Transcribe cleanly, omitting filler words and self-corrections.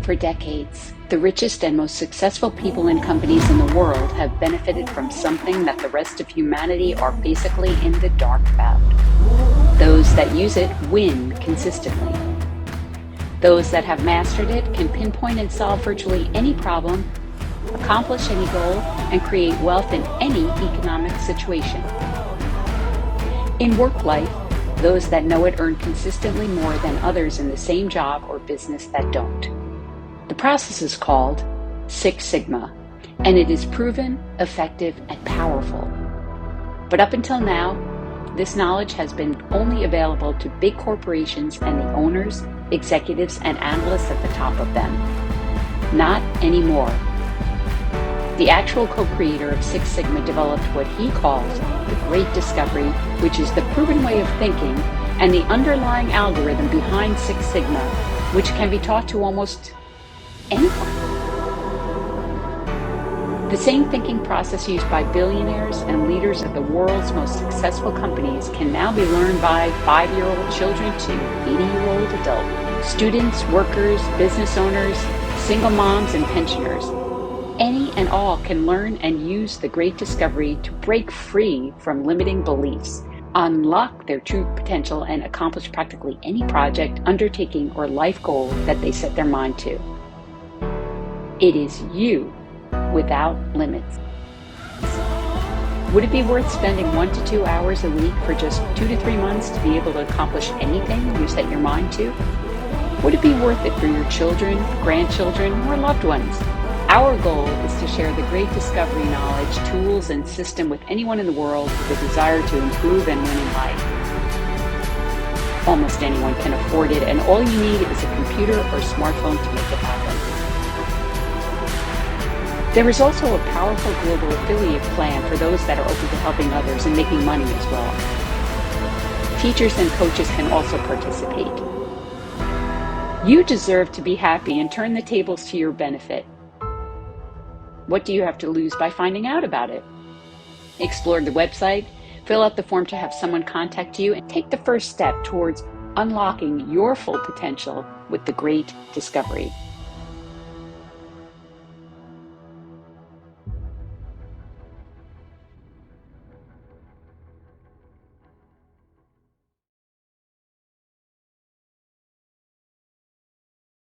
For decades, the richest and most successful people and companies in the world have benefited from something that the rest of humanity are basically in the dark about. Those that use it win consistently. Those that have mastered it can pinpoint and solve virtually any problem, accomplish any goal, and create wealth in any economic situation. In work life, those that know it earn consistently more than others in the same job or business that don't. The process is called Six Sigma, and it is proven, effective, and powerful. But up until now, this knowledge has been only available to big corporations and the owners, executives, and analysts at the top of them. Not anymore. The actual co-creator of Six Sigma developed what he calls the Great Discovery, which is the proven way of thinking and the underlying algorithm behind Six Sigma, which can be taught to almost anyone. The same thinking process used by billionaires and leaders of the world's most successful companies can now be learned by 5-year-old children to 80-year-old adults, students, workers, business owners, single moms, and pensioners. Any and all can learn and use the Great Discovery to break free from limiting beliefs, unlock their true potential, and accomplish practically any project, undertaking, or life goal that they set their mind to. It is you without limits. Would it be worth spending 1 to 2 hours a week for just 2 to 3 months to be able to accomplish anything you set your mind to? Would it be worth it for your children, grandchildren, or loved ones? Our goal is to share the Great Discovery knowledge, tools, and system with anyone in the world with a desire to improve and win in life. Almost anyone can afford it, and all you need is a computer or smartphone to make it happen. There is also a powerful global affiliate plan for those that are open to helping others and making money as well. Teachers and coaches can also participate. You deserve to be happy and turn the tables to your benefit. What do you have to lose by finding out about it? Explore the website, fill out the form to have someone contact you, and take the first step towards unlocking your full potential with the Great Discovery.